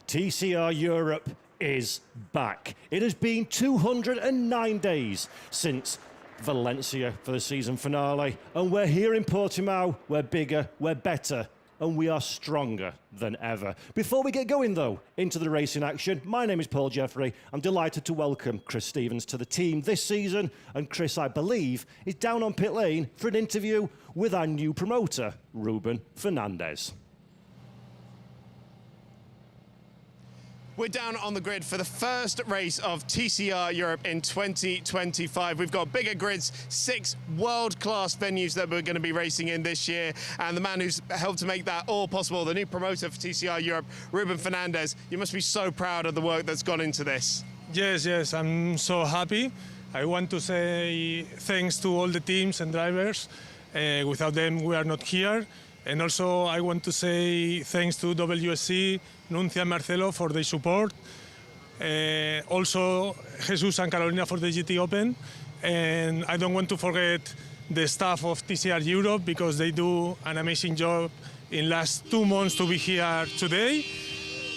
TCR Europe is back. It has been 209 days since Valencia for the season finale, and we're here in Portimão. We're bigger, we're better, and we are stronger than ever. Before we get going, though, into the racing action, my name is Paul Jeffrey. I'm delighted to welcome Chris Stevens to the team this season, and Chris, I believe, is down on pit lane for an interview with our new promoter, Ruben Fernandez. We're down on the grid for the first race of TCR Europe in 2025. We've got bigger grids, 6 world-class venues that we're going to be racing in this year. And the man who's helped to make that all possible, the new promoter for TCR Europe, Ruben Fernandez, you must be so proud of the work that's gone into this. Yes, I'm so happy. I want to say thanks to all the teams and drivers. Without them, we are not here. And also, I want to say thanks to WSC, Nuncia and Marcelo for their support. Also, Jesus and Carolina for the GT Open. And I don't want to forget the staff of TCR Europe because they do an amazing job in last 2 months to be here today.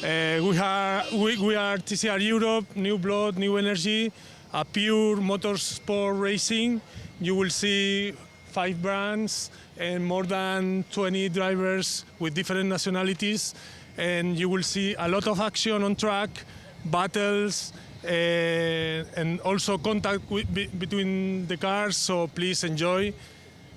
We are TCR Europe, new blood, new energy, a pure motorsport racing. You will see 5 brands and more than 20 drivers with different nationalities, and you will see a lot of action on track, battles, and also contact between the cars, so please enjoy.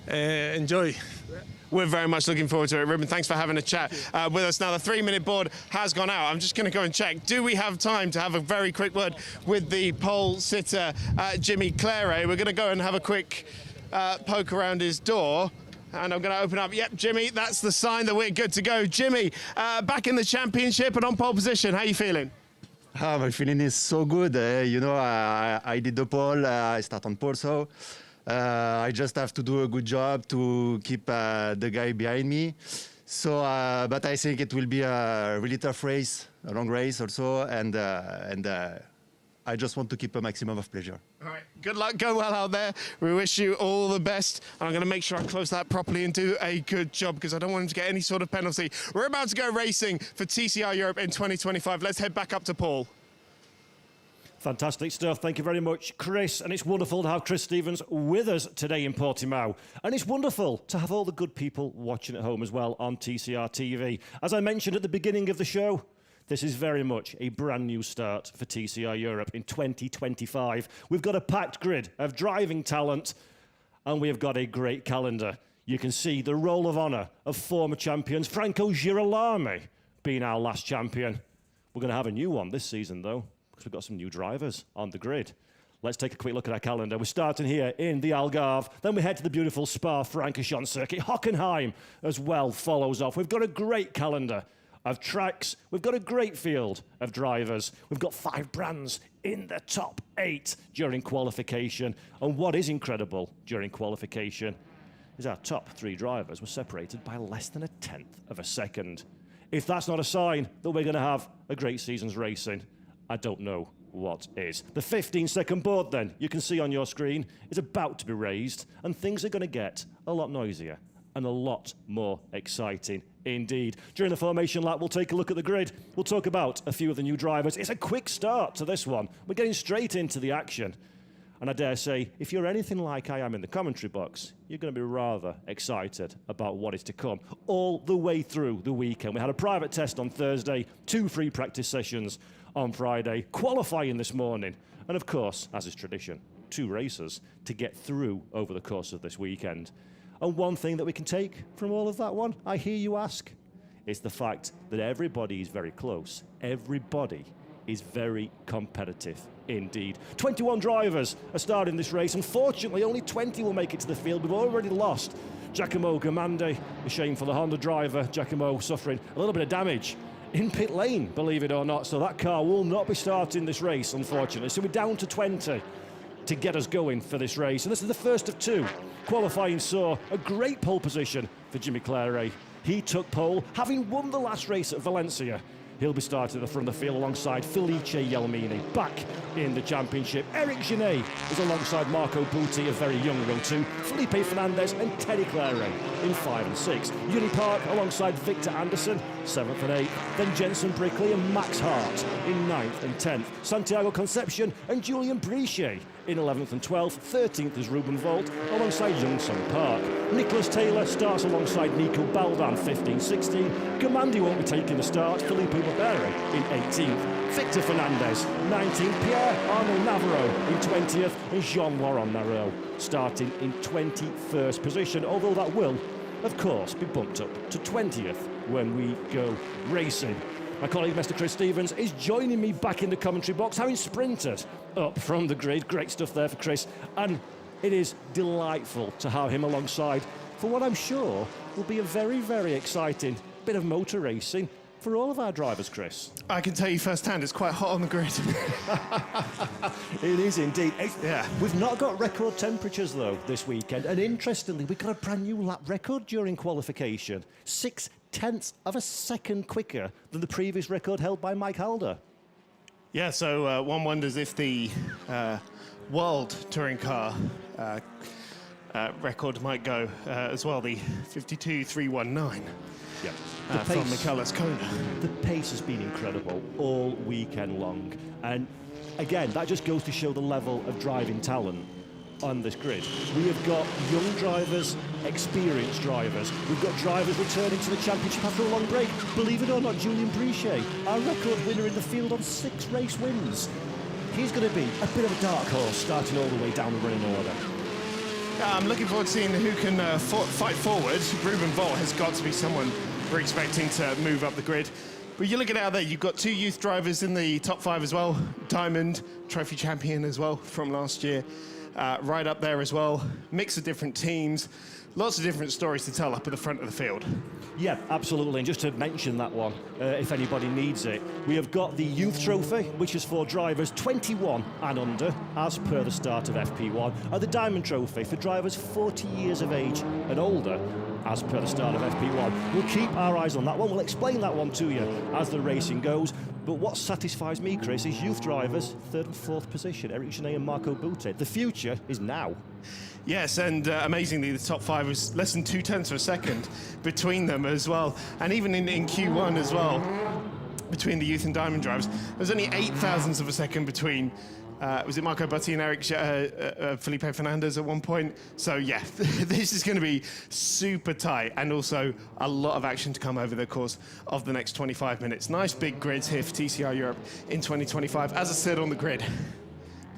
We're very much looking forward to it. Ruben, thanks for having a chat with us. Now, the 3-minute board has gone out. I'm just going to go and check. Do we have time to have a very quick word with the pole sitter, Jimmy Claire? We're going to go and have a quick poke around his door. And I'm going to open up. Yep, Jimmy, that's the sign that we're good to go. Jimmy, back in the championship and on pole position. How are you feeling? My feeling is so good. I did the pole. I start on pole, so I just have to do a good job to keep the guy behind me. So, but I think it will be a really tough race, a long race also, and I just want to keep a maximum of pleasure. All right, good luck, go well out there. We wish you all the best. And I'm going to make sure I close that properly and do a good job because I don't want him to get any sort of penalty. We're about to go racing for TCR Europe in 2025. Let's head back up to Paul. Fantastic stuff. Thank you very much, Chris. And it's wonderful to have Chris Stevens with us today in Portimão. And it's wonderful to have all the good people watching at home as well on TCR TV. As I mentioned at the beginning of the show, this is very much a brand new start for TCR Europe in 2025. We've got a packed grid of driving talent, and we have got a great calendar. You can see the roll of honour of former champions, Franco Girolami being our last champion. We're going to have a new one this season, though, because we've got some new drivers on the grid. Let's take a quick look at our calendar. We're starting here in the Algarve. Then we head to the beautiful Spa-Francorchamps circuit. Hockenheim as well follows off. We've got a great calendar of tracks. We've got a great field of drivers. We've got 5 brands in the top 8 during qualification. And what is incredible during qualification is our top 3 drivers were separated by less than 1/10 of a second. If that's not a sign that we're going to have a great season's racing, I don't know what is. The 15-second board, then, you can see on your screen, is about to be raised, and things are going to get a lot noisier and a lot more exciting indeed. During the formation lap, we'll take a look at the grid. We'll talk about a few of the new drivers. It's a quick start to this one. We're getting straight into the action. And I dare say, if you're anything like I am in the commentary box, you're going to be rather excited about what is to come all the way through the weekend. We had a private test on Thursday, 2 free practice sessions on Friday, qualifying this morning, and of course, as is tradition, 2 races to get through over the course of this weekend. And one thing that we can take from all of that one, I hear you ask, is the fact that everybody is very close. Everybody is very competitive indeed. 21 drivers are starting this race. Unfortunately, only 20 will make it to the field. We've already lost Giacomo Gamandi. A shame for the Honda driver. Giacomo suffering a little bit of damage in pit lane, believe it or not. So that car will not be starting this race, unfortunately. So we're down to 20 to get us going for this race. And this is the first of 2. Qualifying saw a great pole position for Jimmy Claire. He took pole, having won the last race at Valencia. He'll be starting at the front of the field alongside Felice Jelmini. Back in the championship, Eric Genet is alongside Marco Butti, a very young row 2, Felipe Fernandez and Teddy Claire in 5 and 6. Uni Park alongside Victor Anderson 7th and 8th. Then Jensen Brickley and Max Hart in 9th and 10th. Santiago Concepcion and Julian Brichet in 11th and 12th. 13th is Ruben Volt alongside Youngsung Park. Nicholas Taylor starts alongside Nico Baldan 15-16. Gamandi won't be taking the start. Felipe Barberi in 18th. Victor Fernandez 19th. Pierre Arnaud Navarro in 20th. And Jean Laurent Narot starting in 21st position, although that will, of course, be bumped up to 20th when we go racing. My colleague, Mr. Chris Stevens, is joining me back in the commentary box, having sprinted up from the grid. Great stuff there for Chris. And it is delightful to have him alongside for what I'm sure will be a very, very exciting bit of motor racing for all of our drivers, Chris. I can tell you firsthand, it's quite hot on the grid. It is indeed. Yeah. We've not got record temperatures, though, this weekend. And interestingly, we got a brand new lap record during qualification. 0.6 of a second quicker than the previous record held by Mike Halder. Yeah, so one wonders if the World Touring Car record might go as well, the 52.319. Yeah. From Michael Ascona. The pace has been incredible all weekend long. And again, that just goes to show the level of driving talent on this grid. We have got young drivers, experienced drivers. We've got drivers returning to the championship after a long break. Believe it or not, Julian Brichet, our record winner in the field on 6 race wins. He's going to be a bit of a dark horse starting all the way down the running order. I'm looking forward to seeing who can fight forward. Ruben Volt has got to be someone we're expecting to move up the grid. But you look at it out there, you've got 2 youth drivers in the top 5 as well. Diamond, trophy champion as well from last year. Right up there as well. Mix of different teams. Lots of different stories to tell up at the front of the field. Yeah, absolutely. And just to mention that one, if anybody needs it, we have got the Youth Trophy, which is for drivers 21 and under, as per the start of FP1, and the Diamond Trophy for drivers 40 years of age and older, as per the start of FP1. We'll keep our eyes on that one. We'll explain that one to you as the racing goes. But what satisfies me, Chris, is youth drivers, 3rd and 4th position, Eric Genet and Marco Butte. The future is now. Yes, and amazingly, the top 5 was less than 0.2 of a second between them as well. And even in Q1 as well, between the youth and diamond drivers, there was only 0.08 of a second between, was it Marco Butti and Eric Felipe Fernandez at one point? So yeah, this is going to be super tight, and also a lot of action to come over the course of the next 25 minutes. Nice big grids here for TCR Europe in 2025. As I said on the grid,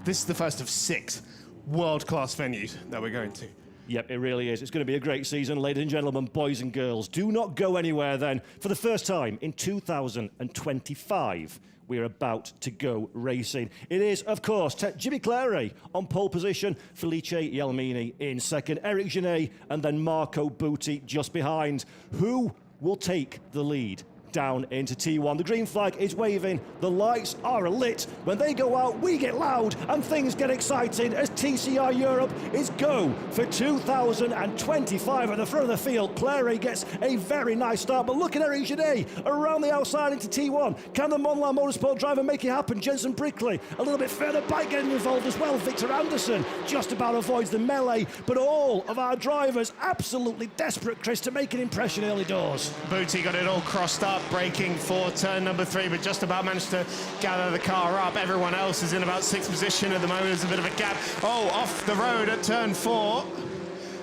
this is the first of 6 world-class venues that we're going to. Yep, it really is. It's going to be a great season, ladies and gentlemen, boys and girls. Do not go anywhere then. For the first time in 2025, we're about to go racing. It is, of course, Jimmy Clary on pole position, Felice Yelmini in second, Eric Genet, and then Marco Butti just behind. Who will take the lead down into T1? The green flag is waving, the lights are lit. When they go out, we get loud and things get exciting as TCR Europe is go for 2025 at the front of the field. Clary gets a very nice start, but look at Eric Genet around the outside into T1. Can the Monlan Motorsport driver make it happen? Jensen Brickley a little bit further back getting involved as well. Victor Anderson just about avoids the melee, but all of our drivers absolutely desperate, Chris, to make an impression early doors. Butti got it all crossed up, braking for turn number 3, but just about managed to gather the car up. Everyone else is in about 6th position at the moment. There's a bit of a gap. Oh, off the road at turn 4.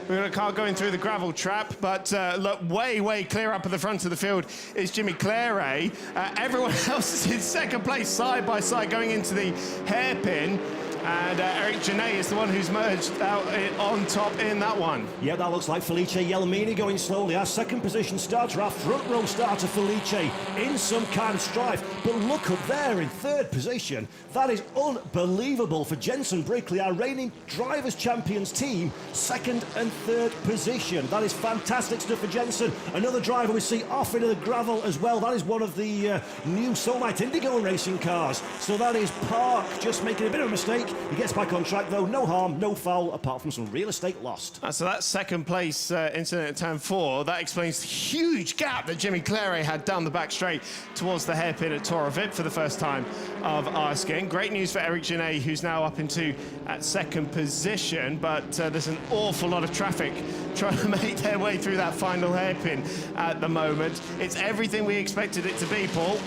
We've got a car going through the gravel trap, but look, way clear up at the front of the field is Jimmy Clary. Everyone else is in second place, side by side, going into the hairpin. And Eric Genet is the one who's merged out on top in that one. Yeah, that looks like Felice Yelmini going slowly. Our second position starter, our front row starter, Felice, in some kind of strife. But look up there in 3rd position. That is unbelievable for Jensen Brickley, our reigning Drivers' Champions team, 2nd and 3rd position. That is fantastic stuff for Jensen. Another driver we see off into the gravel as well. That is one of the new Solite Indigo racing cars. So that is Park just making a bit of a mistake. He gets back on track though, no harm, no foul, apart from some real estate lost. So that second place incident at turn 4, that explains the huge gap that Jimmy Claret had down the back straight towards the hairpin at Tor of Vip for the first time of asking. Great news for Eric Genet, who's now up into second position, but there's an awful lot of traffic trying to make their way through that final hairpin at the moment. It's everything we expected it to be, Paul.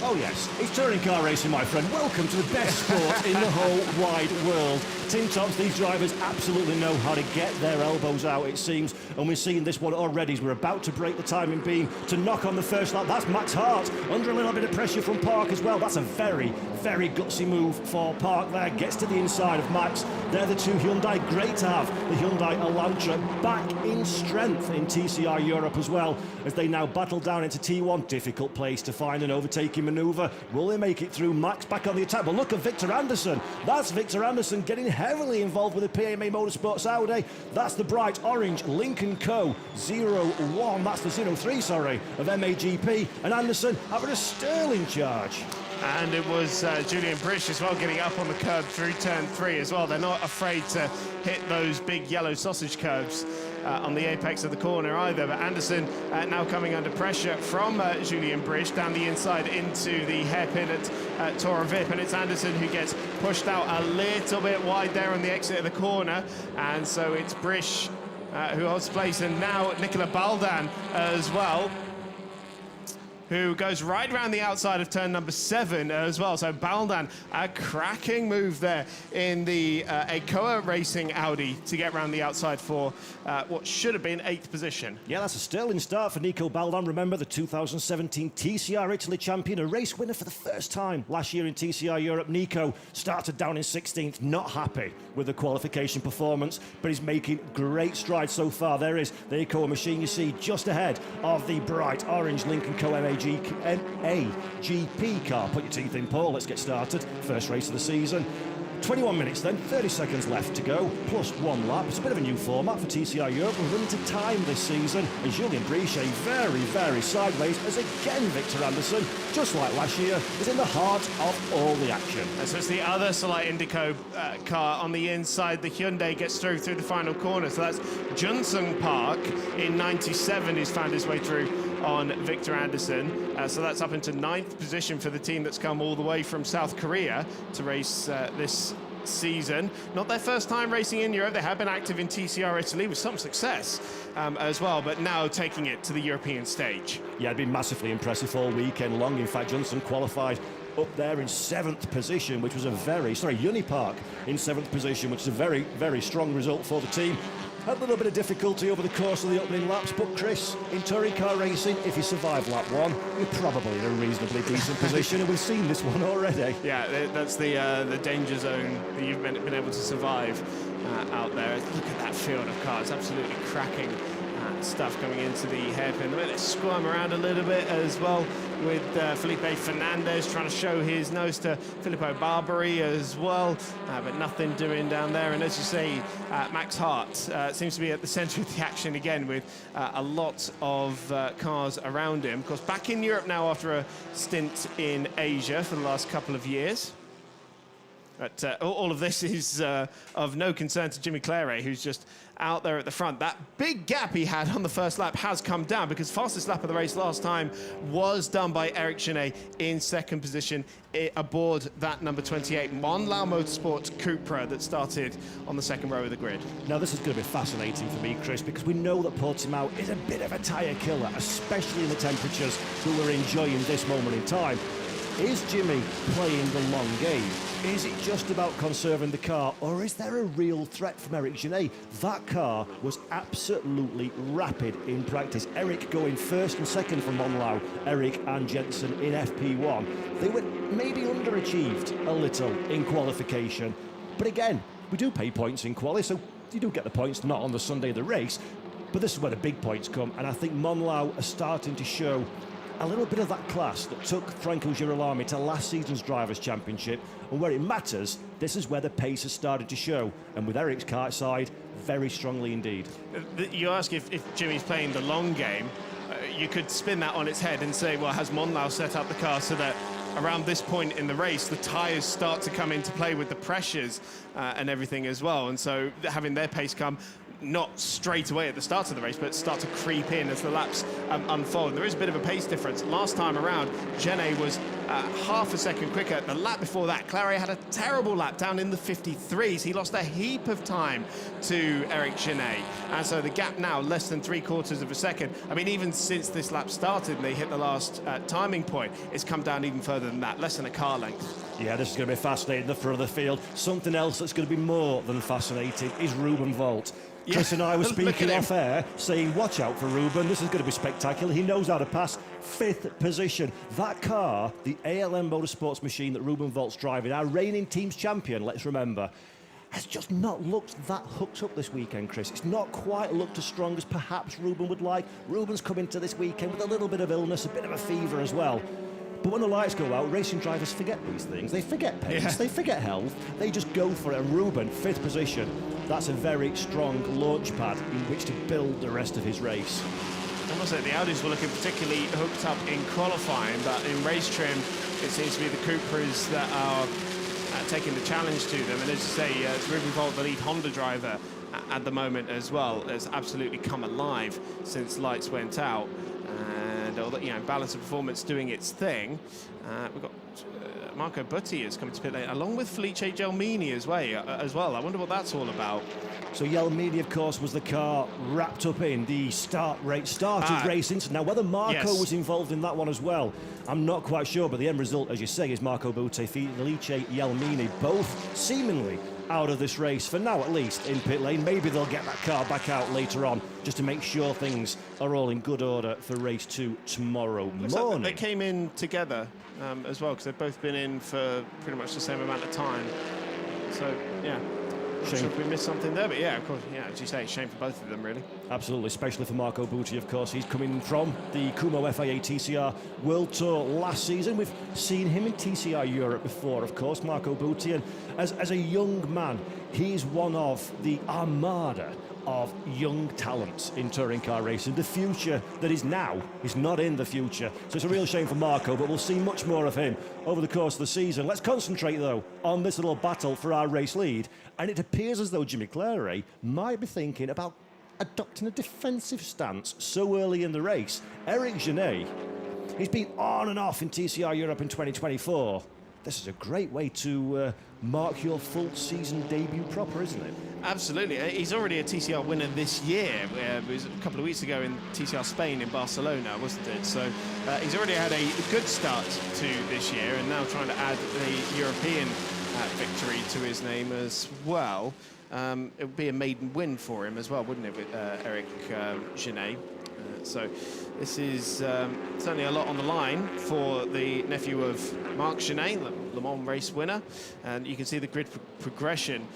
Oh yes, it's touring car racing, my friend. Welcome to the best sport in the whole wide world. Tim Tops, these drivers absolutely know how to get their elbows out, it seems. And we're seeing this one already as we're about to break the timing beam to knock on the first lap. That's Max Hart under a little bit of pressure from Park as well. That's a very, very gutsy move for Park there. Gets to the inside of Max. They're the two Hyundai. Great to have the Hyundai Elantra back in strength in TCR Europe as well, as they now battle down into T1. Difficult place to find an overtaking manoeuvre. Will they make it through? Max back on the attack. But look at Victor Anderson. That's Victor Anderson getting heavily involved with the PMA Motorsports Audi. That's the bright orange Lincoln Co. 01. That's the 03, sorry, of MAGP. And Anderson having a sterling charge. And it was Julian Brish as well getting up on the curb through turn 3 as well. They're not afraid to hit those big yellow sausage curbs on the apex of the corner either. But Anderson now coming under pressure from Julian Brish down the inside into the hairpin at Tor of Vip. And it's Anderson who gets pushed out a little bit wide there on the exit of the corner. And so it's Brish who holds place. And now Nicola Baldan as well, who goes right around the outside of turn number 7 as well. So Baldan, a cracking move there in the Ecoa Racing Audi to get around the outside for what should have been 8th position. Yeah, that's a sterling start for Nico Baldan. Remember, the 2017 TCR Italy champion, a race winner for the first time last year in TCR Europe. Nico started down in 16th, not happy with the qualification performance, but he's making great strides so far. There is the Ecoa machine you see just ahead of the bright orange Lincoln Co MAGP car. Put your teeth in, Paul. Let's get started. First race of the season. 21 minutes then, 30 seconds left to go, plus 1 lap. It's a bit of a new format for TCR Europe with limited time this season. And Julian Brichet very, very sideways as again Victor Anderson, just like last year, is in the heart of all the action. And so it's the other Soleil Indico car on the inside. The Hyundai gets through the final corner. So that's Johnson Park in 97 who's found his way through on Victor Anderson. So that's up into 9th position for the team that's come all the way from South Korea to race this season. Not their first time racing in Europe. They have been active in TCR Italy with some success as well, but now taking it to the European stage. Yeah, it'd been massively impressive all weekend long. In fact, Johnson qualified up there in 7th position, which was a very, Unipark in 7th position, which is a very, very strong result for the team. Had a little bit of difficulty over the course of the opening laps, but Chris, in touring car racing, if you survive lap 1, you're probably in a reasonably decent position, and we've seen this one already. Yeah, that's the danger zone that you've been able to survive out there. Look at that field of cars, absolutely cracking stuff coming into the hairpin. Let's squirm around a little bit as well with Felipe Fernandez trying to show his nose to Filippo Barbary as well, but nothing doing down there. And as you say, Max Hart seems to be at the centre of the action again with a lot of cars around him. Of course, back in Europe now after a stint in Asia for the last couple of years. But all of this is of no concern to Jimmy Claret, who's just out there at the front. That big gap he had on the first lap has come down because fastest lap of the race last time was done by Eric Genet in 2nd position aboard that number 28 Monlau Motorsports Cupra that started on the 2nd row of the grid. Now this is going to be fascinating for me, Chris, because we know that Portimão is a bit of a tyre killer, especially in the temperatures that we're enjoying this moment in time. Is Jimmy playing the long game? Is it just about conserving the car, or is there a real threat from Eric Genet? That car was absolutely rapid in practice. Eric going 1st and 2nd for Monlau, Eric and Jensen in FP1. They were maybe underachieved a little in qualification. But again, we do pay points in quali, so you do get the points, not on the Sunday of the race. But this is where the big points come, and I think Monlau are starting to show a little bit of that class that took Franco Girolami to last season's Drivers' Championship, and where it matters, this is where the pace has started to show, and with Eric's car side, very strongly indeed. You ask if Jimmy's playing the long game, you could spin that on its head and say, well, has Monlau set up the car so that around this point in the race, the tyres start to come into play with the pressures and everything as well. And so having their pace come not straight away at the start of the race, but start to creep in as the laps unfold. There is a bit of a pace difference. Last time around, Genet was half a second quicker. The lap before that, Claret had a terrible lap down in the 53s. He lost a heap of time to Eric Genet. And so the gap now, less than 3/4 of a second. I mean, even since this lap started and they hit the last timing point, it's come down even further than that, less than a car length. Yeah, this is going to be fascinating, the front of the field. Something else that's going to be more than fascinating is Ruben Volt. Yeah. Chris and I were Look speaking at him. off air, saying, watch out for Ruben, this is going to be spectacular. He knows how to pass. 5th position. That car, the ALM Motorsports machine that Ruben Volt's driving, our reigning team's champion, let's remember, has just not looked that hooked up this weekend, Chris. It's not quite looked as strong as perhaps Ruben would like. Ruben's coming to this weekend with a little bit of illness, a bit of a fever as well. But when the lights go out, racing drivers forget these things. They forget pace, they forget health, they just go for it. And Ruben, 5th position, that's a very strong launch pad in which to build the rest of his race. I must say, the Audis were looking particularly hooked up in qualifying, but in race trim, it seems to be the Cupras that are taking the challenge to them. And as you say, it's Ruben Volt, the lead Honda driver at the moment as well, has absolutely come alive since lights went out. And although, you know, balance of performance doing its thing, we've got Marco Butti is coming to pit lane, along with Felice Gelmini as well. I wonder what that's all about. So Gelmini, of course, was the car wrapped up in the started racing. So now, whether Marco was involved in that one as well, I'm not quite sure. But the end result, as you say, is Marco Butti, Felice Gelmini, both seemingly out of this race, for now at least, in pit lane. Maybe they'll get that car back out later on, just to make sure things are all in good order for race 2 tomorrow morning. They came in together as well, because they've both been in for pretty much the same amount of time. So, yeah. Not sure if we missed something there, but yeah, of course, yeah, as you say, shame for both of them, really. Absolutely, especially for Marco Butti, of course. He's coming from the Kumo FIA TCR World Tour last season. We've seen him in TCR Europe before, of course, Marco Butti. And as a young man, he's one of the armada of young talents in touring car racing. The future that is now is not in the future. So it's a real shame for Marco, but we'll see much more of him over the course of the season. Let's concentrate, though, on this little battle for our race lead. And it appears as though Jimmy Claret might be thinking about adopting a defensive stance so early in the race. Eric Genet, he's been on and off in TCR Europe in 2024. This is a great way to mark your full season debut proper, isn't it? Absolutely. He's already a TCR winner this year. It was a couple of weeks ago in TCR Spain in Barcelona, wasn't it? So he's already had a good start to this year, and now trying to add a European victory to his name as well. It would be a maiden win for him as well, wouldn't it, with Eric Genet? So this is certainly a lot on the line for the nephew of Marc Genet, Le Mans race winner. And you can see the grid progression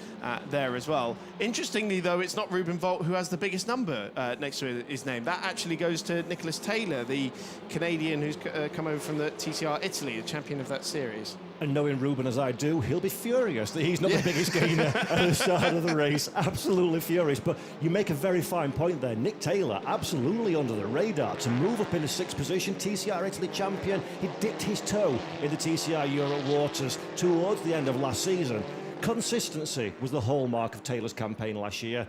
there as well. Interestingly, though, it's not Ruben Volt who has the biggest number next to his name. That actually goes to Nicholas Taylor, the Canadian who's come over from the TCR Italy, the champion of that series. And knowing Ruben as I do, he'll be furious that he's not the biggest gainer at the start of the race. Absolutely furious. But you make a very fine point there. Nick Taylor, absolutely under the radar to move up into 6th position. TCR Italy champion. He dipped his toe in the TCR Europe waters towards the end of last season. Consistency was the hallmark of Taylor's campaign last year.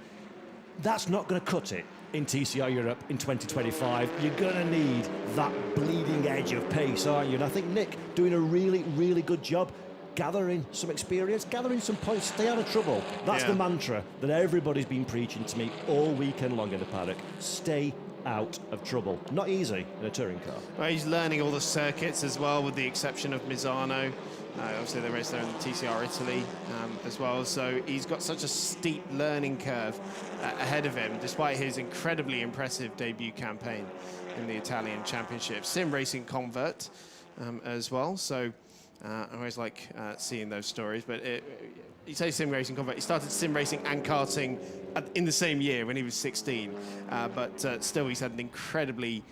That's not going to cut it in TCR Europe in 2025. You're going to need that bleeding edge of pace, aren't you? And I think Nick doing a really, really good job gathering some experience, gathering some points, stay out of trouble. That's the mantra that everybody's been preaching to me all weekend long in the paddock. Stay out of trouble. Not easy in a touring car. Well, he's learning all the circuits as well, with the exception of Misano. Obviously, they race there in the TCR Italy as well. So he's got such a steep learning curve ahead of him, despite his incredibly impressive debut campaign in the Italian Championship. Sim racing convert as well. So I always like seeing those stories. But you say sim racing convert. He started sim racing and karting in the same year when he was 16. But still, he's had an incredibly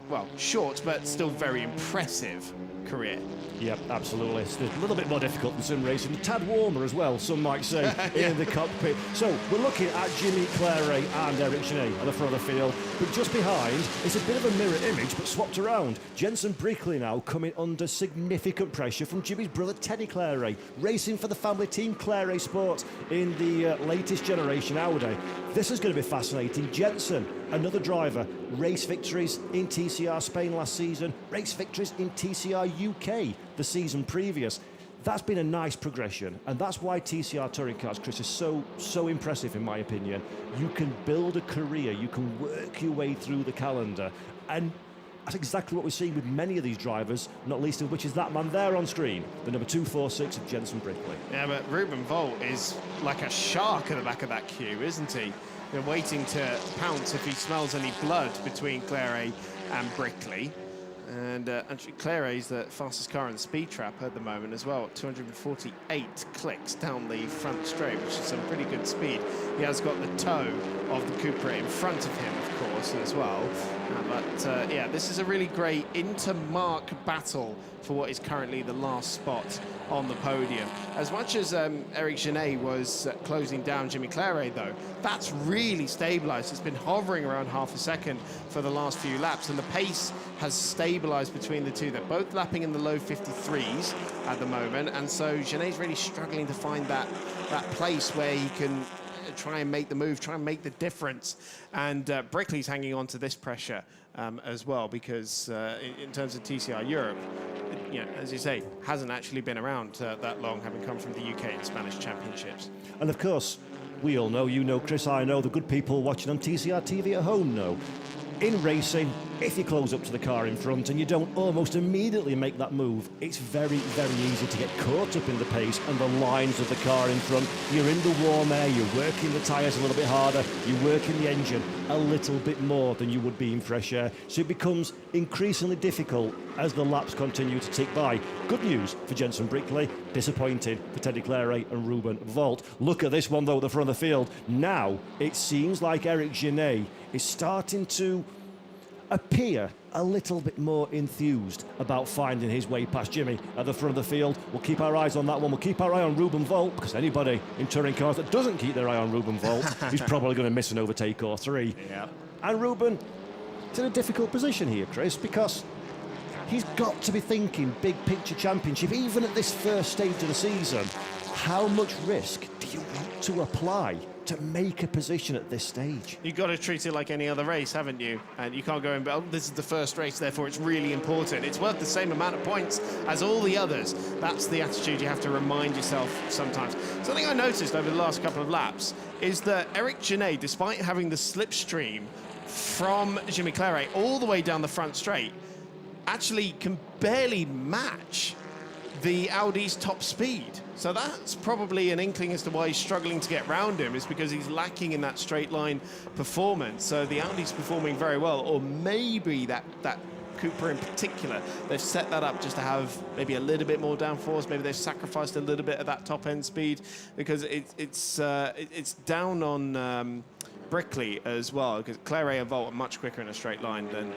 well, short but still very impressive career. Yep, absolutely. It's a little bit more difficult than sim racing. A tad warmer as well, some might say, in the cockpit. So we're looking at Jimmy Claret and Eric Genet at the front of the field. But just behind, it's a bit of a mirror image, but swapped around. Jenson Brickley now coming under significant pressure from Jimmy's brother Teddy Claret, racing for the family team Claret Sports in the latest generation Audi. This is going to be fascinating. Jenson, another driver, race victories in TCR Spain last season, race victories in TCR UK the season previous. That's been a nice progression, and that's why TCR Touring Cars, Chris, is so impressive in my opinion. You can build a career, you can work your way through the calendar, and that's exactly what we're seeing with many of these drivers, not least of which is that man there on screen, the number 246 of Jenson Brickley. Yeah, but Ruben Volt is like a shark at the back of that queue, isn't he? They're waiting to pounce if he smells any blood between Claret and Brickley. And actually, Claret's the fastest car in the speed trap at the moment as well, 248 clicks down the front straight, which is some pretty good speed. He has got the toe of the Cupra in front of him, of course, as well. But yeah, this is a really great intermark battle for what is currently the last spot on the podium. As much as Eric Genet was closing down Jimmy Claret, though, that's really stabilised. It's been hovering around half a second for the last few laps, and the pace has stabilised between the two. They're both lapping in the low 53s at the moment, and so Genet's really struggling to find that place where he can try and make the move, try and make the difference. And Brickley's hanging on to this pressure as well, because in terms of TCR Europe, you know, as you say, hasn't actually been around that long, having come from the UK and Spanish championships. And of course, we all know, you know, Chris, I know, the good people watching on TCR TV at home know. In racing, if you close up to the car in front and you don't almost immediately make that move, it's very, very easy to get caught up in the pace and the lines of the car in front. You're in the warm air, you're working the tyres a little bit harder, you're working the engine a little bit more than you would be in fresh air. So it becomes increasingly difficult as the laps continue to tick by. Good news for Jenson Brickley, disappointing for Teddy Claret and Ruben Volt. Look at this one though at the front of the field. Now it seems like Eric Genet is starting to appear a little bit more enthused about finding his way past Jimmy at the front of the field. We'll keep our eyes on that one. We'll keep our eye on Ruben Volt, because anybody in touring cars that doesn't keep their eye on Ruben Volt is probably going to miss an overtake or three. Yeah. And Ruben is in a difficult position here, Chris, because he's got to be thinking big picture championship, even at this first stage of the season. How much risk do you want to apply to make a position at this stage? You've got to treat it like any other race, haven't you? And you can't go in, oh, this is the first race, therefore it's really important. It's worth the same amount of points as all the others. That's the attitude you have to remind yourself sometimes. Something I noticed over the last couple of laps is that Eric Genet, despite having the slipstream from Jimmy Claret all the way down the front straight, actually can barely match the Audi's top speed. So that's probably an inkling as to why he's struggling to get round him, is because he's lacking in that straight line performance. So the Audi's performing very well, or maybe that Cooper in particular, they've set that up just to have maybe a little bit more downforce. Maybe they've sacrificed a little bit of that top end speed, because it's down on Brickley as well, because Claret and Volt are much quicker in a straight line than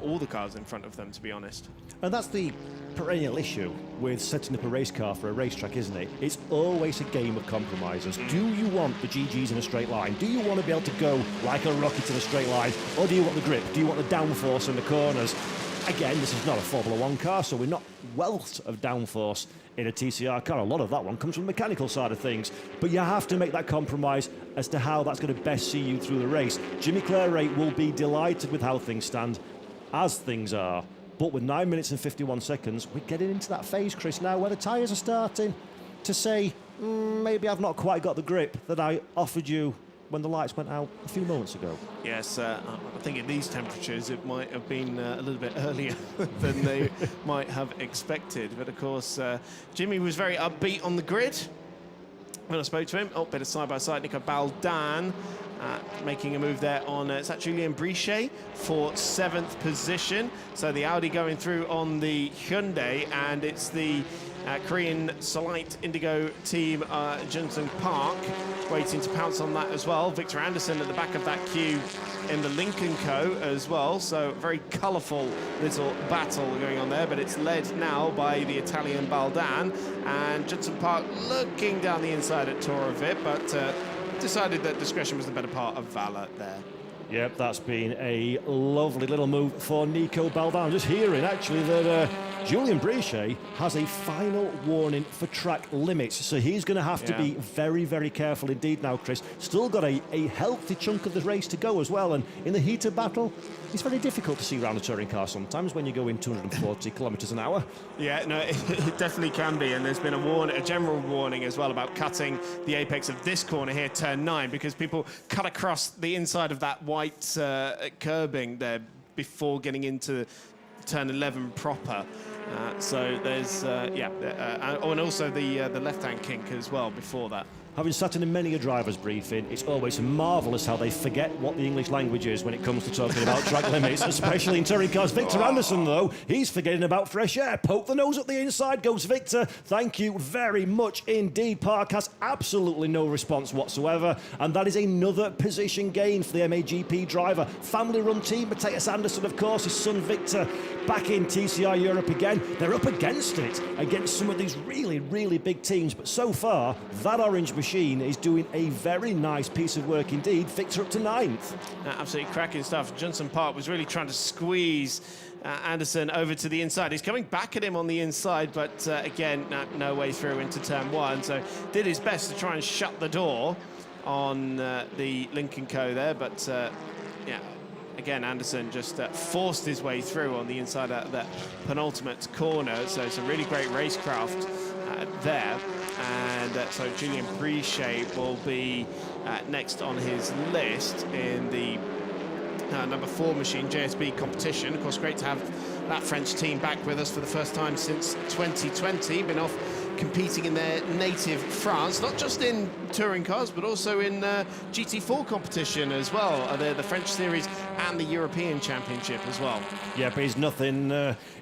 all the cars in front of them, to be honest. And that's the perennial issue with setting up a race car for a racetrack, isn't it? It's always a game of compromises. Do you want the GGs in a straight line? Do you want to be able to go like a rocket in a straight line? Or do you want the grip? Do you want the downforce in the corners? Again, this is not a Formula 1 car, so we're not wealth of downforce in a TCR car. A lot of that one comes from the mechanical side of things. But you have to make that compromise as to how that's going to best see you through the race. Jimmy Claret will be delighted with how things stand, as things are. But with 9 minutes and 51 seconds, we're getting into that phase, Chris, now where the tyres are starting to say, maybe I've not quite got the grip that I offered you when the lights went out a few moments ago. Yes, I think at these temperatures it might have been a little bit earlier than they might have expected. But of course, Jimmy was very upbeat on the grid when I spoke to him. Oh, bit of side-by-side. Nico Baldan making a move there on, it's that Julien Brichet for 7th position. So the Audi going through on the Hyundai, and it's the Korean Solite Indigo team, Johnson Park, waiting to pounce on that as well. Victor Anderson at the back of that queue in the Lincoln Co as well. So very colourful little battle going on there, but it's led now by the Italian Baldan, and Judson Park looking down the inside at Torovit, but decided that discretion was the better part of valour there. Yep, that's been a lovely little move for Nico Baldan. I'm just hearing, actually, that Julien Brichet has a final warning for track limits, so he's going to have to be very, very careful indeed now, Chris. Still got a healthy chunk of the race to go as well, and in the heat of battle, it's very difficult to see around a touring car sometimes when you go in 240 kilometres an hour. Yeah, no, it definitely can be, and there's been a general warning as well about cutting the apex of this corner here, turn 9, because people cut across the inside of that white curbing there before getting into turn 11 proper. So there's, and also the left-hand kink as well before that. Having sat in many a driver's briefing, it's always marvellous how they forget what the English language is when it comes to talking about track limits, especially in touring cars. Victor Anderson, though, he's forgetting about fresh air. Poke the nose at the inside goes Victor. Thank you very much indeed. Park has absolutely no response whatsoever, and that is another position gain for the MAGP driver. Family-run team, Matthias Anderson, of course, his son Victor, back in TCR Europe again. They're up against it, against some of these really, really big teams, but so far, that orange machine is doing a very nice piece of work indeed. Victor up to 9th. Absolutely cracking stuff. Judson Park was really trying to squeeze Anderson over to the inside. He's coming back at him on the inside, but again, no way through into turn 1. So did his best to try and shut the door on the Lincoln Co there, but again, Anderson just forced his way through on the inside of that penultimate corner. So some really great racecraft there. And so Julien Brichet will be next on his list in the number 4 machine JSB competition. Of course, great to have that French team back with us for the first time since 2020. Been off competing in their native France, not just in touring cars, but also in GT4 competition as well. The French Series and the European Championship as well. Yeah, but he's nothing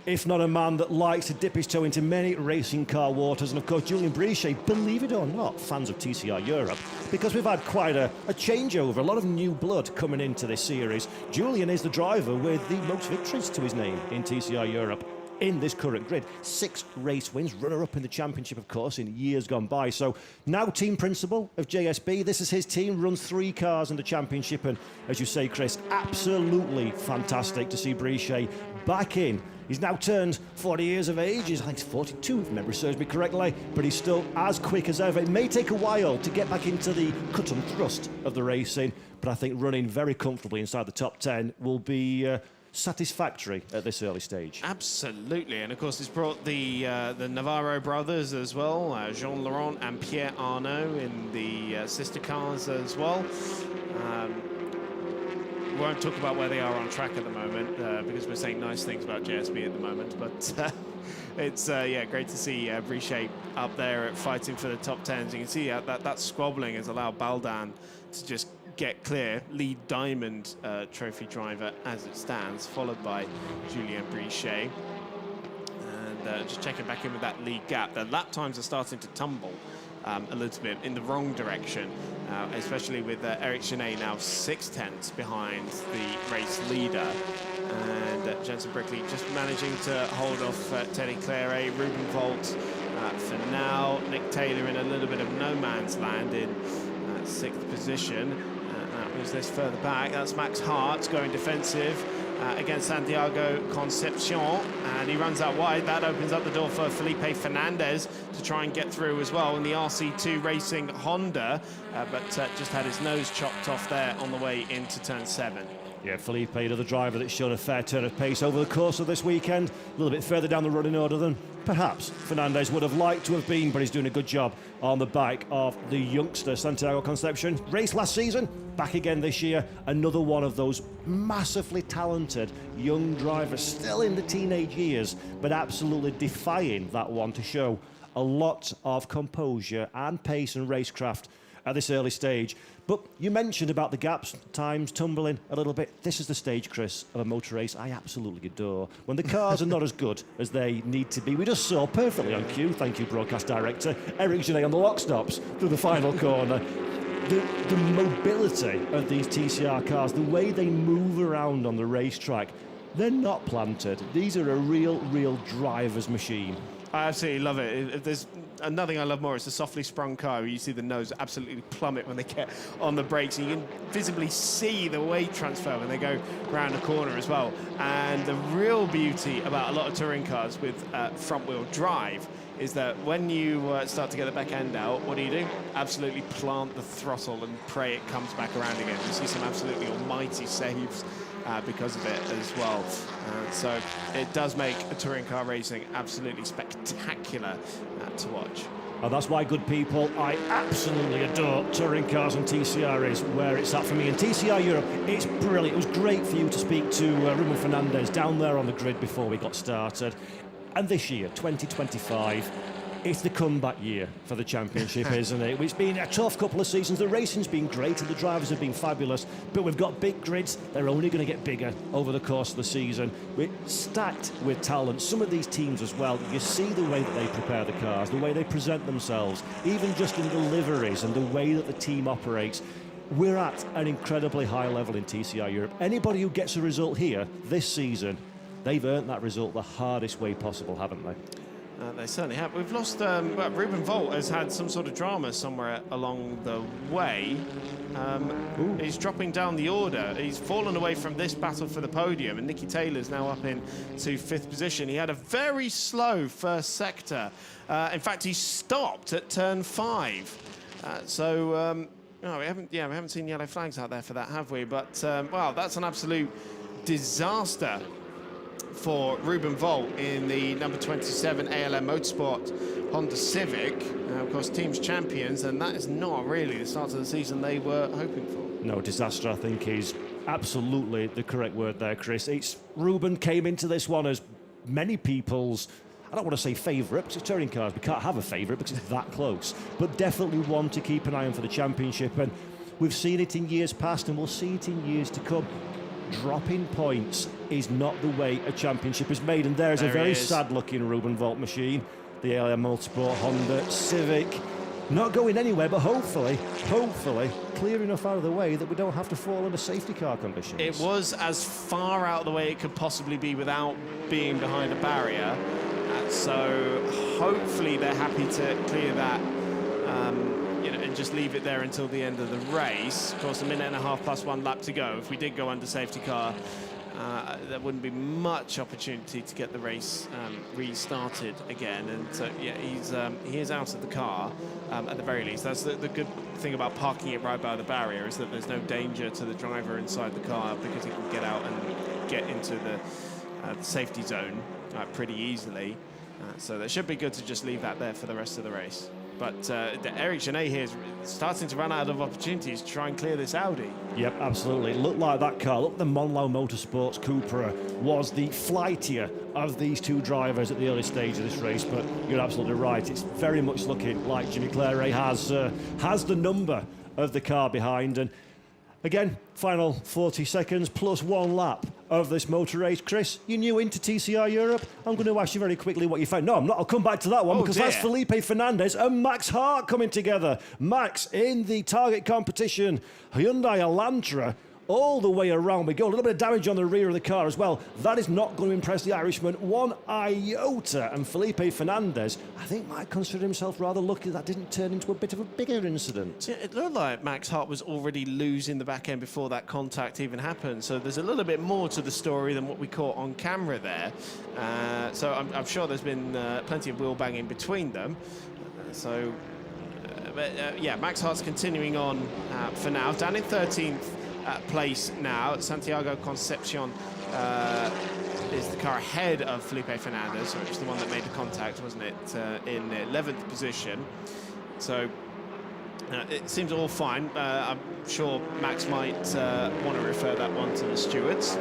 if not a man that likes to dip his toe into many racing car waters. And of course, Julien Brichet, believe it or not, fans of TCR Europe, because we've had quite a changeover, a lot of new blood coming into this series. Julien is the driver with the most victories to his name in TCR Europe in this current grid. 6 race wins, runner-up in the championship, of course, in years gone by. So now team principal of JSB. This is his team, runs 3 cars in the championship. And as you say, Chris, absolutely fantastic to see Brichet back in. He's now turned 40 years of age. I think he's 42, if memory serves me correctly, but he's still as quick as ever. It may take a while to get back into the cut and thrust of the racing, but I think running very comfortably inside the top 10 will be satisfactory at this early stage. Absolutely, and of course it's brought the Navarro brothers as well, Jean Laurent and Pierre Arnaud in the sister cars as well. We won't talk about where they are on track at the moment because we're saying nice things about JSB at the moment, but it's great to see Brichet up there fighting for the top 10s. You can see that squabbling has allowed Baldan to just get clear, lead diamond trophy driver as it stands, followed by Julien Brichet. And just checking back in with that lead gap. The lap times are starting to tumble a little bit in the wrong direction, especially with Eric Chenet now 6/10 behind the race leader. And Jensen Brickley just managing to hold off Teddy Claret, Ruben Volt for now. Nick Taylor in a little bit of no man's land in 6th position. Who's this further back? That's Max Hart going defensive against Santiago Concepcion, and he runs out wide. That opens up the door for Felipe Fernandez to try and get through as well in the RC2 Racing Honda, but just had his nose chopped off there on the way into turn 7. Yeah, Felipe, another driver that's shown a fair turn of pace over the course of this weekend. A little bit further down the running order than perhaps Fernandez would have liked to have been, but he's doing a good job on the back of the youngster Santiago Concepcion. Raced last season, back again this year. Another one of those massively talented young drivers, still in the teenage years, but absolutely defying that one to show a lot of composure and pace and racecraft at this early stage. But you mentioned about the gaps, times tumbling a little bit. This is the stage, Chris, of a motor race I absolutely adore. When the cars are not as good as they need to be. We just saw perfectly on cue, thank you, broadcast director, Eric Genet on the lock stops through the final corner. the mobility of these TCR cars, the way they move around on the racetrack, they're not planted. These are a real driver's machine. I absolutely love it. If there's nothing I love more, it's a softly sprung car where you see the nose absolutely plummet when they get on the brakes. And you can visibly see the weight transfer when they go round a corner as well. And the real beauty about a lot of touring cars with front-wheel drive is that when you start to get the back end out, what do? Absolutely plant the throttle and pray it comes back around again. You see some absolutely almighty saves because of it as well. So it does make a touring car racing absolutely spectacular to watch. And that's why, good people, I absolutely adore touring cars, and TCR is where it's at for me. And TCR Europe, it's brilliant. It was great for you to speak to Ruben Fernandez down there on the grid before we got started. And this year, 2025, it's the comeback year for the championship, isn't it? It's been a tough couple of seasons. The racing's been great and the drivers have been fabulous, but we've got big grids. They're only going to get bigger over the course of the season. We're stacked with talent. Some of these teams as well, you see the way that they prepare the cars, the way they present themselves, even just in the liveries and the way that the team operates. We're at an incredibly high level in TCR Europe. Anybody who gets a result here this season, they've earned that result the hardest way possible, haven't they? They certainly have. We've lost, Ruben Volt has had some sort of drama somewhere along the way. He's dropping down the order. He's fallen away from this battle for the podium, and Nicky Taylor's now up into 5th position. He had a very slow first sector. In fact, he stopped at turn 5. No, we haven't seen yellow flags out there for that, have we? But, well, that's an absolute disaster for Ruben Volt in the number 27 ALM Motorsport Honda Civic. Of course, team's champions, and that is not really the start of the season they were hoping for. No, disaster, I think, is absolutely the correct word there, Chris. Ruben came into this one as many people's, I don't want to say favourite, because it's touring cars. We can't have a favourite because it's that close. But definitely one to keep an eye on for the championship. And we've seen it in years past, and we'll see it in years to come. Dropping points is not the way a championship is made, and there's a very sad-looking Ruben Volt machine, the ALM Multisport Honda Civic, not going anywhere, but hopefully clear enough out of the way that we don't have to fall under safety car conditions. It was as far out of the way it could possibly be without being behind a barrier, so hopefully they're happy to clear that. And just leave it there until the end of the race. Of course, a minute and a half plus 1 lap to go. If we did go under safety car, there wouldn't be much opportunity to get the race restarted again. And so, yeah, he is out of the car at the very least. That's the good thing about parking it right by the barrier, is that there's no danger to the driver inside the car, because he can get out and get into the safety zone pretty easily. So that should be good to just leave that there for the rest of the race. But Eric Genet here is starting to run out of opportunities to try and clear this Audi. Yep, absolutely. It looked like that car. Look, the Monlau Motorsports Cupra was the flightier of these two drivers at the early stage of this race. But you're absolutely right. It's very much looking like Jimmy Claret has the number of the car behind. And again, final 40 seconds plus 1 lap of this motor race. Chris, you're new into TCR Europe. I'm going to ask you very quickly what you found. No, I'm not. I'll come back to that one, because that's Felipe Fernandez and Max Hart coming together. Max in the target competition, Hyundai Elantra, all the way around we go. A little bit of damage on the rear of the car as well. That is not going to impress the Irishman one iota. And Felipe Fernandez, I think, might consider himself rather lucky that didn't turn into a bit of a bigger incident. Yeah, it looked like Max Hart was already losing the back end before that contact even happened. So there's a little bit more to the story than what we caught on camera there. So I'm sure there's been plenty of wheel banging between them. Yeah, Max Hart's continuing on for now. Down in 13th place now. Santiago Concepcion is the car ahead of Felipe Fernandez, which was the one that made the contact, wasn't it, in 11th position. So it seems all fine. I'm sure Max might want to refer that one to the stewards.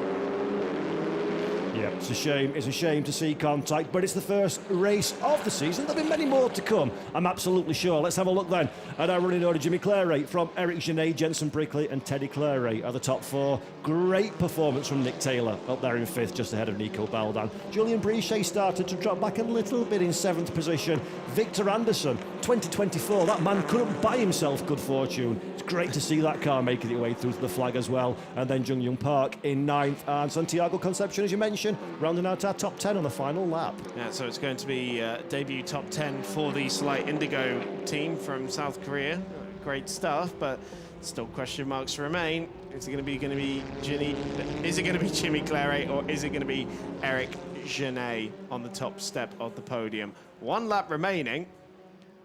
Yeah, it's a shame. It's a shame to see contact, but it's the first race of the season. There'll be many more to come, I'm absolutely sure. Let's have a look then at our running order. Jimmy Clary from Eric Genet, Jenson Brickley and Teddy Clary are the top four. Great performance from Nick Taylor up there in fifth, just ahead of Nico Baldan. Julian Brichet started to drop back a little bit in seventh position. Victor Anderson, 2024, that man couldn't buy himself good fortune. It's great to see that car making its way through to the flag as well. And then Jung Young Park in ninth, and Santiago Concepcion, as you mentioned, rounding out our top 10 on the final lap. Yeah, so it's going to be debut top 10 for the Slight Indigo team from South Korea. Great stuff, but still question marks remain. Is it going to be Jimmy Clary, or is it going to be Eric Genet on the top step of the podium? One lap remaining.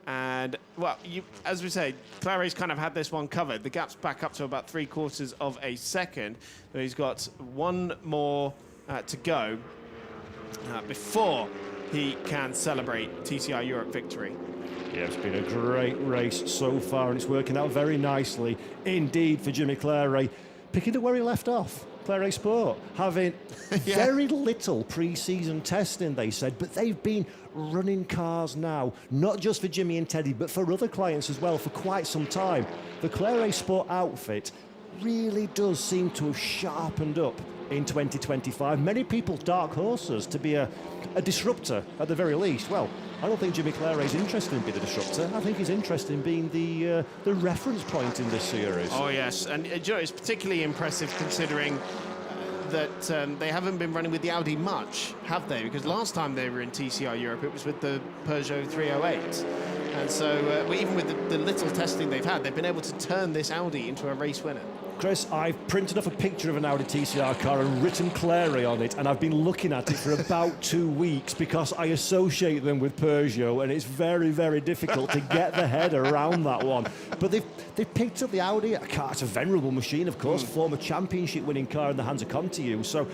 And, well, as we say, Clary's kind of had this one covered. The gap's back up to about 3/4 of a second. But he's got one more to go before he can celebrate TCR Europe victory. Yeah, it's been a great race so far, and it's working out very nicely indeed for Jimmy Clary. Picking up where he left off. Clary Sport having very little pre-season testing, they said, but they've been running cars now, not just for Jimmy and Teddy, but for other clients as well for quite some time. The Clary Sport outfit really does seem to have sharpened up in 2025. Many people dark horses to be a disruptor at the very least. Well, I don't think Jimmy Clary is interested in being a disruptor. I think he's interested in being the reference point in this series. Oh yes, and you know, it's particularly impressive considering that they haven't been running with the Audi much, have they? Because last time they were in TCR Europe, it was with the Peugeot 308. And so even with the little testing they've had, they've been able to turn this Audi into a race winner. Chris, I've printed off a picture of an Audi TCR car and written Clary on it, and I've been looking at it for about 2 weeks because I associate them with Peugeot, and it's very, very difficult to get the head around that one. But they've picked up the Audi, a car, it's a venerable machine, of course, former championship-winning car in the hands of Conti. So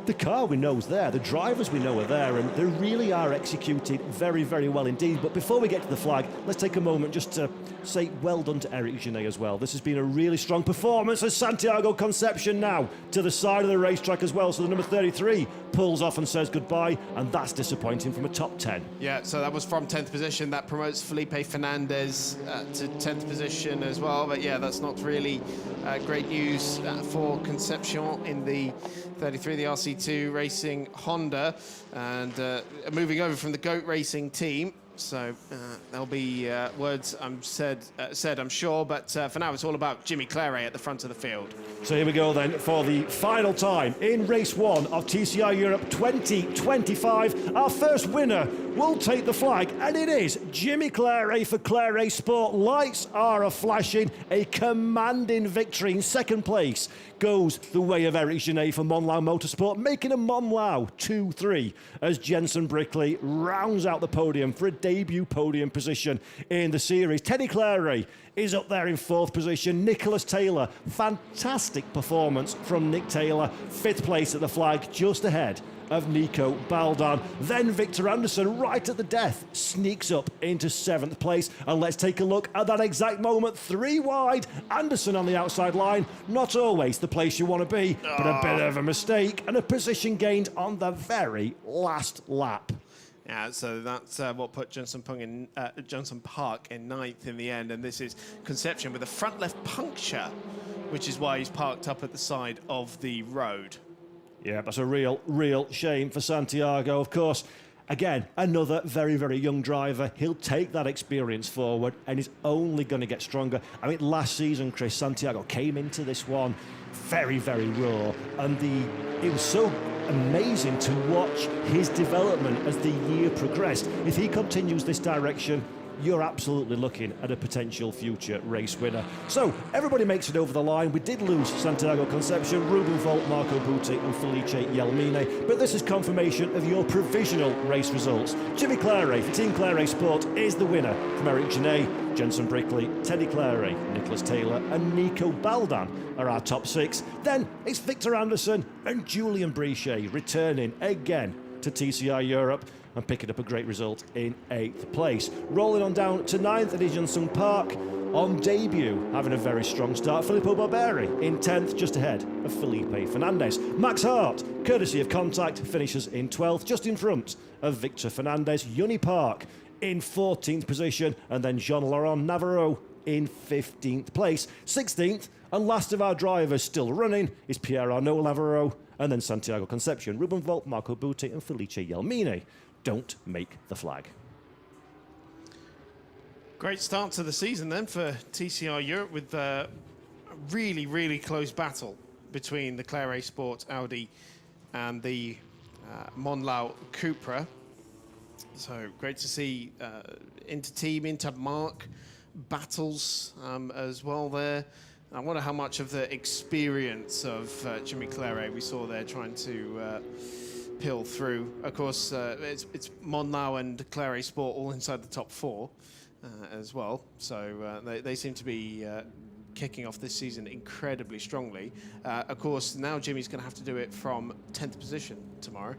the car we know is there, the drivers we know are there, and they really are executed very, very well indeed. But before we get to the flag, let's take a moment just to say well done to Eric Genet as well. This has been a really strong performance as Santiago Concepcion now to the side of the racetrack as well. So the number 33 pulls off and says goodbye, and that's disappointing from a top 10. Yeah, so that was from 10th position. That promotes Felipe Fernandez to 10th position as well. But yeah, that's not really great news for Concepcion in the 33, the RC2 Racing Honda. And moving over from the GOAT Racing team. So there'll be words said, I'm sure, but for now it's all about Jimmy Clary at the front of the field. So here we go then for the final time in race one of TCR Europe 2025. Our first winner will take the flag, and it is Jimmy Clary for Clary Sport. Lights are a-flashing, a commanding victory. In second place goes the way of Eric Genet for Monlau Motorsport, making a Monlau 2-3 as Jenson Brickley rounds out the podium for a debut podium position in the series. Teddy Clary is up there in fourth position. Nicholas Taylor, fantastic performance from Nick Taylor. Fifth place at the flag, just ahead of Nico Baldan. Then Victor Anderson, right at the death, sneaks up into seventh place. And let's take a look at that exact moment. 3 wide, Anderson on the outside line. Not always the place you want to be, but a bit of a mistake and a position gained on the very last lap. Yeah, so that's what put Johnson Park in ninth in the end. And this is Concepcion with a front left puncture, which is why he's parked up at the side of the road. Yeah, that's a real shame for Santiago. Of course, again, another very, very young driver. He'll take that experience forward and is only going to get stronger. I mean, last season, Chris, Santiago came into this one very, very raw, and it was so amazing to watch his development as the year progressed. If he continues this direction, you're absolutely looking at a potential future race winner. So everybody makes it over the line. We did lose Santiago Concepcion, Ruben Volt, Marco Butti and Felice Yelmine, but this is confirmation of your provisional race results. Jimmy Clary for Team Clary Sport is the winner from Eric Genet. Jenson Brickley, Teddy Clary, Nicholas Taylor and Nico Baldan are our top 6. Then it's Victor Anderson and Julian Brichet returning again to TCR Europe and picking up a great result in 8th place. Rolling on down to 9th at Ijeonsung Park, On debut, having a very strong start, Filippo Barberi in 10th, just ahead of Felipe Fernandez. Max Hart, courtesy of Contact, finishes in 12th, just in front of Victor Fernandez. Yuni Park in 14th position, and then Jean-Laurent Navarro in 15th place. 16th, and last of our drivers still running, is Pierre Arnaud Navarro, and then Santiago Concepcion, Ruben Volt, Marco Butti, and Felice Jelmini don't make the flag. Great start to the season then for TCR Europe with a really, really close battle between the Claret Sport Audi and the Monlau Cupra. So great to see inter-team, inter-mark battles as well there. I wonder how much of the experience of Jimmy Claret we saw there trying to peel through. Of course, it's Monlau and Claret Sport all inside the top 4 as well. So they seem to be kicking off this season incredibly strongly. Of course, now Jimmy's going to have to do it from 10th position tomorrow.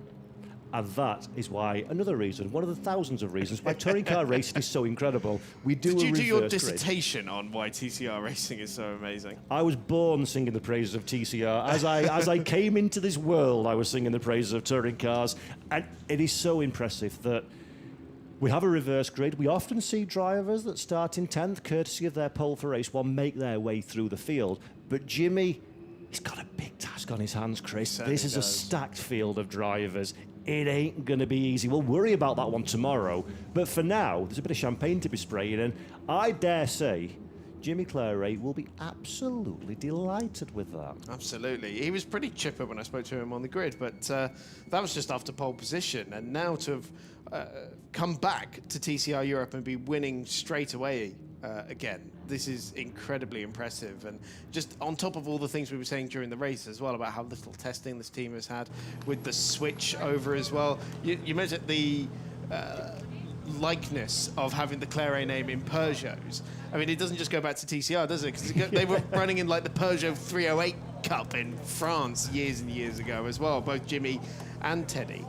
And that is why, another reason, one of the thousands of reasons why touring car racing is so incredible. We do Did a you do reverse your grid. dissertation on why TCR racing is so amazing? I was born singing the praises of TCR. As I came into this world, I was singing the praises of touring cars. And it is so impressive that we have a reverse grid. We often see drivers that start in 10th, courtesy of their pole for race 1, make their way through the field. But Jimmy, he's got a big task on his hands, Chris. This is a stacked field of drivers. It ain't going to be easy. We'll worry about that one tomorrow. But for now, there's a bit of champagne to be spraying, and I dare say Jimmy Claret will be absolutely delighted with that. Absolutely. He was pretty chipper when I spoke to him on the grid, but that was just after pole position. And now to have come back to TCR Europe and be winning straight away again, this is incredibly impressive. And just on top of all the things we were saying during the race as well about how little testing this team has had with the switch over as well. You mentioned the likeness of having the Claret name in Peugeots. I mean, it doesn't just go back to TCR, does it? Because they were running in like the Peugeot 308 Cup in France years and years ago as well, both Jimmy and Teddy.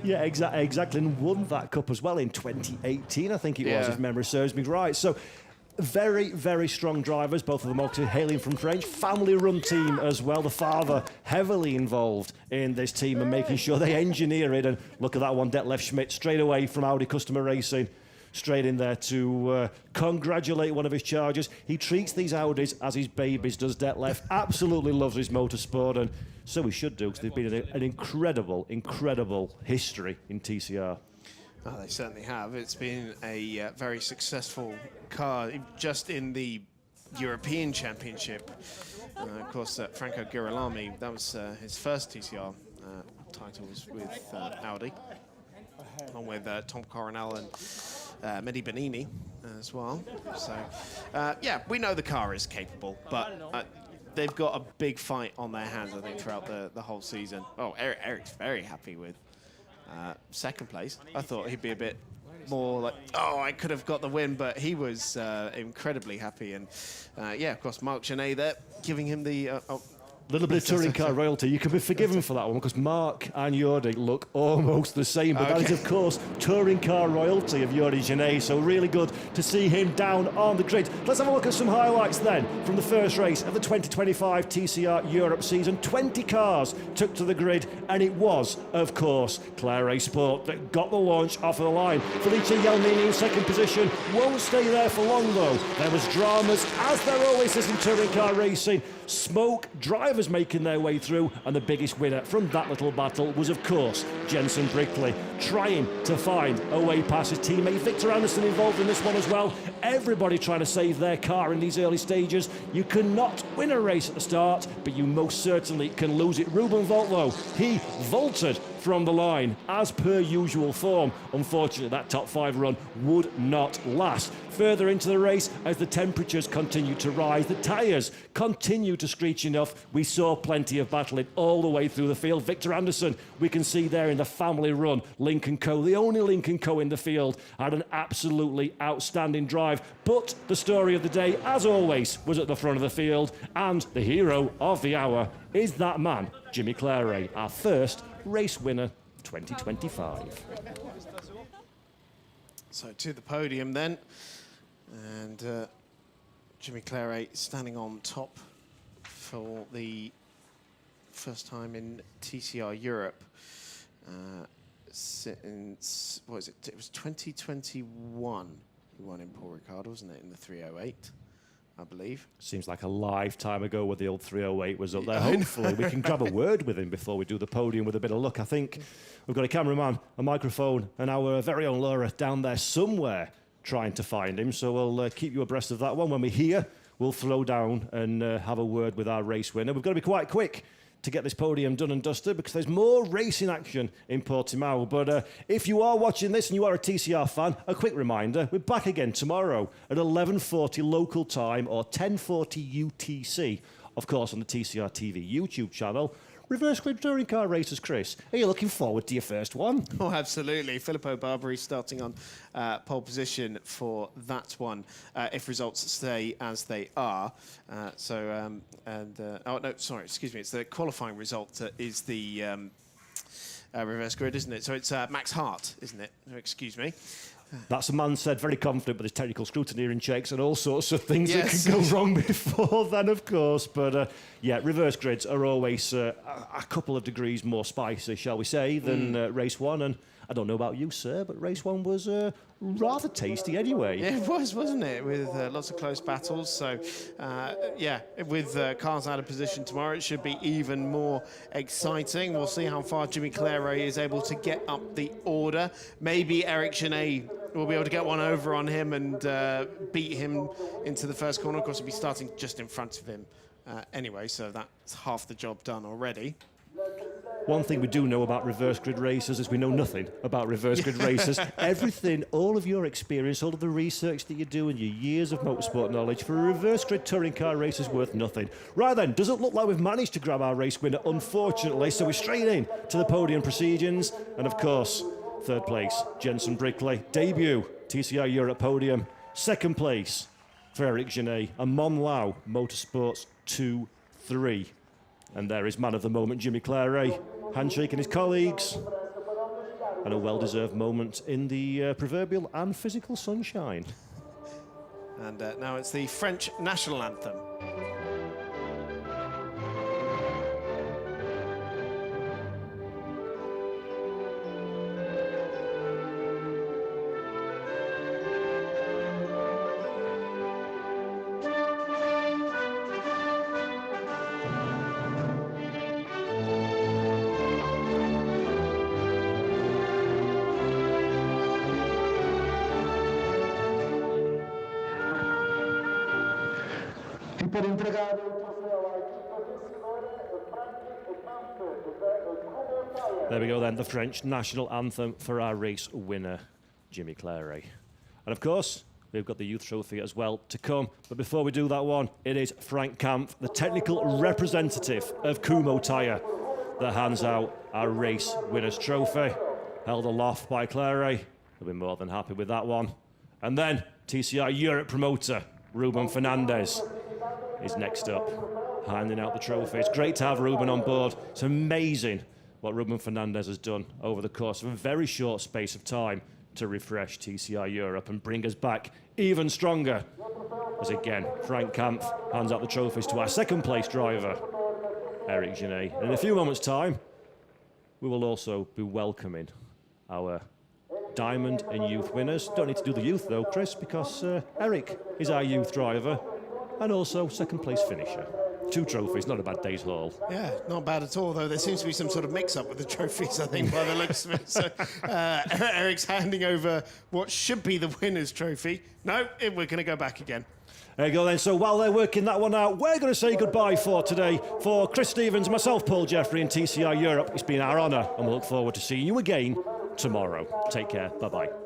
Yeah, exactly, and won that cup as well in 2018, I think it was, if memory serves me right. So, very, very strong drivers, both of them obviously hailing from French. Family-run team as well. The father heavily involved in this team and making sure they engineer it. And look at that one, Detlef Schmidt, straight away from Audi Customer Racing, straight in there to congratulate one of his Chargers. He treats these Audis as his babies, does Detlef. Absolutely loves his motorsport, and so he should do, because there's been an incredible, incredible history in TCR. Oh, they certainly have. It's been a very successful car just in the European Championship. Of course, Franco Girolami, that was his first TCR title was with Audi, along with Tom Coronel and Mehdi Benini as well. So, yeah, we know the car is capable, but they've got a big fight on their hands, I think, throughout the whole season. Oh, Eric's very happy with second place. I thought he'd be a bit more like, oh, I could have got the win, but he was incredibly happy. And yeah, of course, Marc Genet there giving him the little bit of touring car royalty. You can be forgiven for that one because Mark and Jordi look almost the same. But that is, of course, touring car royalty of Jordi Genet. So really good to see him down on the grid. Let's have a look at some highlights then from the first race of the 2025 TCR Europe season. 20 cars took to the grid, and it was, of course, Claret Sport that got the launch off of the line. Felice Jelmini in second position. Won't stay there for long, though. There was dramas, as there always is in touring car racing. Smoke, drivers making their way through, and the biggest winner from that little battle was, of course, Jensen Brickley, trying to find a way past his teammate. Victor Anderson involved in this one as well. Everybody trying to save their car in these early stages. You cannot win a race at the start, but you most certainly can lose it. Ruben Volt, though, he vaulted from the line as per usual form. Unfortunately, that top 5 run would not last. Further into the race, as the temperatures continued to rise, the tyres continued to screech enough. We saw plenty of battling all the way through the field. Victor Anderson, we can see there in the family run, Lincoln Co., the only Lincoln Co. in the field, had an absolutely outstanding drive. But the story of the day, as always, was at the front of the field, and the hero of the hour is that man, Jimmy Claret, our first race winner 2025. So to the podium then, and Jimmy Claret standing on top for the first time in TCR Europe since, what was it? It was 2021 he won in Paul Ricard, wasn't it, in the 308, I believe. Seems like a lifetime ago when the old 308 was up there. Hopefully we can grab a word with him before we do the podium with a bit of luck. I think we've got a cameraman, a microphone, and our very own Laura down there somewhere trying to find him. So we'll keep you abreast of that one. When we're here, we'll throw down and have a word with our race winner. We've got to be quite quick to get this podium done and dusted because there's more racing action in Portimão. But if you are watching this and you are a TCR fan, a quick reminder, we're back again tomorrow at 11:40 local time or 10:40 UTC, of course, on the TCR TV YouTube channel. Reverse grid touring car races, Chris. Are you looking forward to your first one? Oh, absolutely. Filippo Barbary starting on pole position for that one, if results stay as they are. Oh, no, sorry, excuse me. It's the qualifying result that is the reverse grid, isn't it? So it's Max Hart, isn't it? Excuse me. That's a man said, very confident with his technical scrutineering checks and all sorts of things Yes. that can go wrong before then, of course. But yeah, reverse grids are always a couple of degrees more spicy, shall we say, than race one. And I don't know about you, sir, but race one was rather tasty anyway. Yeah, it was, wasn't it? With lots of close battles. So, yeah, with cars out of position tomorrow, it should be even more exciting. We'll see how far Jimmy Claret is able to get up the order. Maybe Eric Genet will be able to get one over on him and beat him into the first corner. Of course, he'll be starting just in front of him anyway, so that's half the job done already. One thing we do know about reverse grid races is we know nothing about reverse grid races. Everything, all of your experience, all of the research that you do and your years of motorsport knowledge for a reverse grid touring car race is worth nothing. Right then, doesn't look like we've managed to grab our race winner, unfortunately, so we're straight in to the podium proceedings. And of course, third place, Jenson Brickley, debut, TCR Europe podium. Second place for Eric Genet and Mon Lau, Motorsports 2-3. And there is man of the moment, Jimmy Claret, handshaking his colleagues. And a well-deserved moment in the proverbial and physical sunshine. And now it's the French national anthem. There we go then, the French national anthem for our race winner, Jimmy Claret. And of course, we've got the youth trophy as well to come. But before we do that one, it is Frank Kampf, the technical representative of Kumho Tyre, that hands out our race winner's trophy. Held aloft by Claret. He'll be more than happy with that one. And then TCR Europe promoter, Ruben Fernandez, is next up, handing out the trophy. It's great to have Ruben on board. It's amazing what Ruben Fernandez has done over the course of a very short space of time to refresh TCR Europe and bring us back even stronger. As again, Frank Kampf hands out the trophies to our second place driver, Eric Genet. And in a few moments' time, we will also be welcoming our Diamond and Youth winners. Don't need to do the Youth though, Chris, because Eric is our Youth driver and also second place finisher. 2 trophies, not a bad day's haul. Yeah, not bad at all, though. There seems to be some sort of mix-up with the trophies, I think, by the looks of it. So Eric's handing over what should be the winner's trophy. No, we're going to go back again. There you go then. So while they're working that one out, we're going to say goodbye for today. For Chris Stevens, myself, Paul Jeffrey, and TCR Europe, it's been our honour, and we look forward to seeing you again tomorrow. Take care. Bye-bye.